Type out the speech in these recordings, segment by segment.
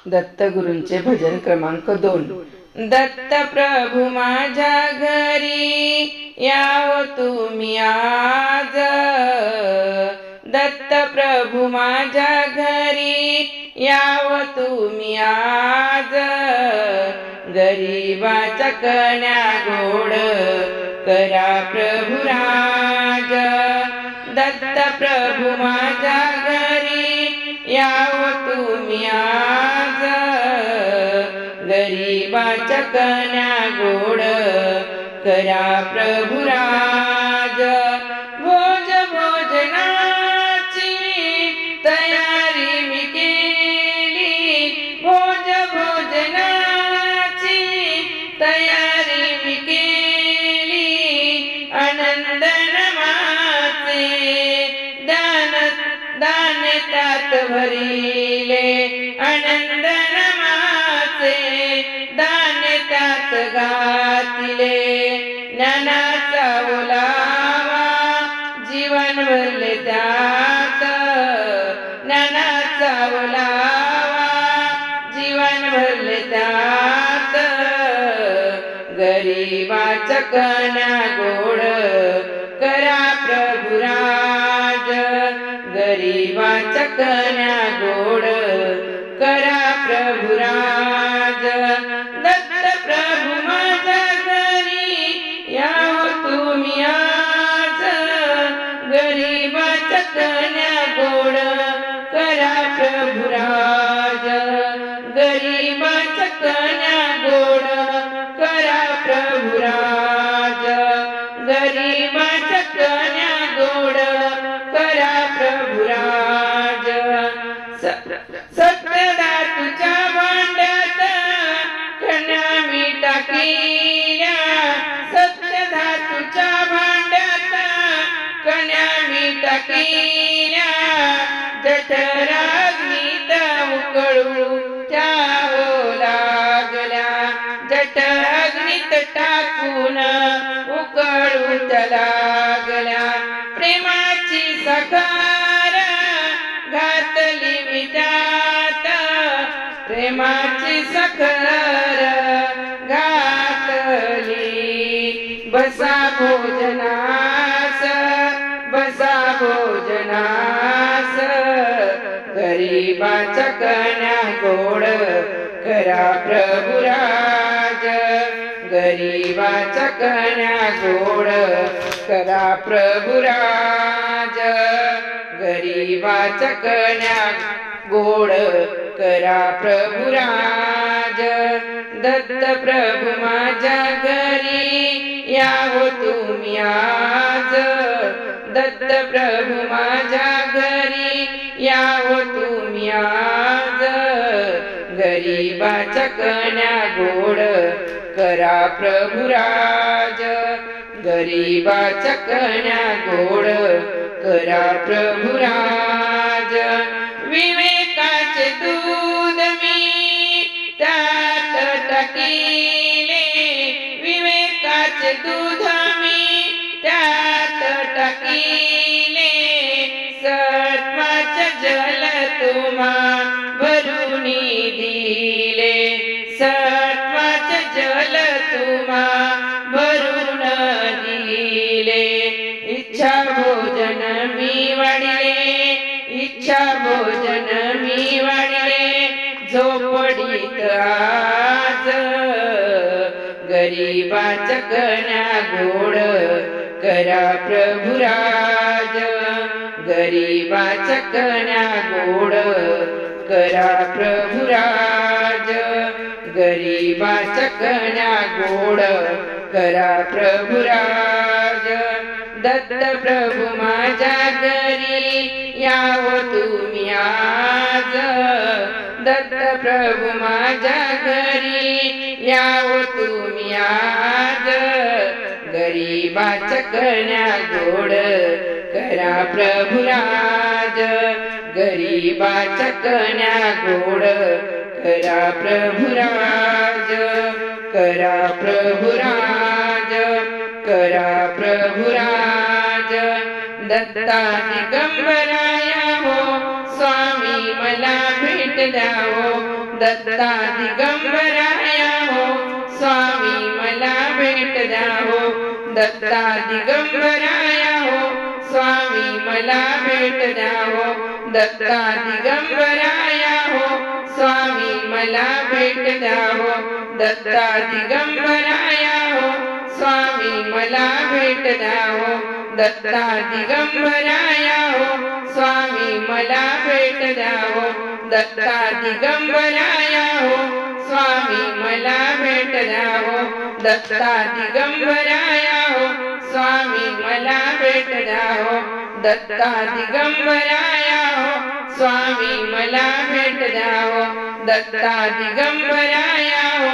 दत्तगुरूंचे भजन क्रमांक 2। दत्त प्रभू माझ्या घरी यावं तुम्ही आज, दत्त प्रभू माझ्या घरी यावं तुम्ही आज, गरीबाच्या कण्या गोड करा प्रभू राज। दत्त प्रभू माझ्या घरी यावं तुम्ही आज, गरीबाच्या कण्या गोड करा प्रभु राज। भोज भोजनाची तयारी मी केली, भोज भोजनाची तयारी मी केली, आनंद नमाचे दान त्यात भरिले, आनंद नमाचे दान त्यात घातले, ज्ञानाचा ओलावा जीवन भरले त्यात, ज्ञानाचा ओलावा जीवन भरले त्यात, गरीबाच्या कण्या गोड करा प्रभु राज, गरीबाच्या कण्या गोड करा प्रभु राज। दत्त प्रभु माझ्या घरी यावं तुम्ही आज, गरीबाच्या कण्या गोड करा प्रभु राज, गरीबाच्या कण्या गोड करा प्रभु राज, गरीबाच्या कण्या गोड करा प्रभु राज। सत्यधातूच्या भांड्यात कण्या मी टाकिल्या, सत्यधातूच्या भांड्यात कण्या मी टाकिल्या, जठराग्नीत उकळू त्या लागल्या, जठराग्नीत टाकून उकळू त्या लागल्या, प्रेमाची सखार घातली मी त्यात, प्रेमाची सखार घातली, बसा भोजनास, बसा भोजनास, गरीबाच्या कण्या गोड करा प्रभु राज, गरीबाच्या कण्या गोड करा प्रभु राज, गरीबाच्या कण्या गोड करा प्रभु राज। दत्त प्रभु माझ्या घरी यावं तुम्ही आज, दत्त प्रभु माझ्या घरी यावं तुम्ही आज, गरीबाच्या कण्या गोड करा प्रभु राज, गरीबाच्या कण्या गोड करा प्रभु राज। विवेकाचे दूध मी त्यात टाकिले, विवेकाचे दूध मी त्यात टाकिले, सत्वाचे जल तुम्हा भरून दिले, सत्वाचे जल तुम्हा भरून दिले, इच्छा भोजन मी वाढले, इच्छा भोजन मी वाढले, झोपडीत आज, गरीबाच्या कण्या गोड करा प्रभु राज, गरीबाच्या कण्या गोड करा प्रभु राज, गरीबाच्या कण्या गोड करा प्रभु राज। दत्त प्रभु माझ्या घरी यावं तुम्ही आज, दत्त प्रभु माझ्या घरी यावं तुम्ही आज, गरीबाच्या कण्या गोड करा प्रभु राज, गरीबाच्या कण्या गोड करा प्रभु राज, करा प्रभु राज, करा प्रभु राज। दत्ता दिगंबराया हो स्वामी मला भेट द्यावो, दत्ता दिगंबराया हो स्वामी मला भेट द्या हो दत्ता दिगंबराया हो स्वामी मला भेट द्या हो दत्ता दिगंबराया हो स्वामी मला भेट द्या हो दत्ता दिगंबराया हो स्वामी मला भेट द्या हो दत्ता दिगंबराया हो स्वामी मला भेट द्या हो दत्ता दिगंबराया हो स्वामी मला भेट द्या हो दत्ता दिगंबराया हो स्वामी मला भेट द्या हो दत्ता दिगंबराया हो स्वामी मला भेट द्या हो दत्ता दिगंबराया हो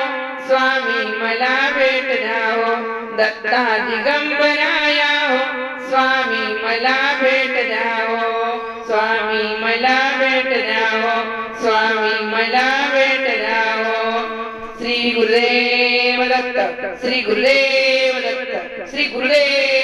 स्वामी मला भेट द्या हो दत्ता दिगंबराया हो स्वामी मला भेट द्या हो स्वामी मला भेट द्या हो स्वामी मला भेट द्या हो श्री गुरुदेव दत्त श्री गुरुदेव दत्त श्री गुरुदेव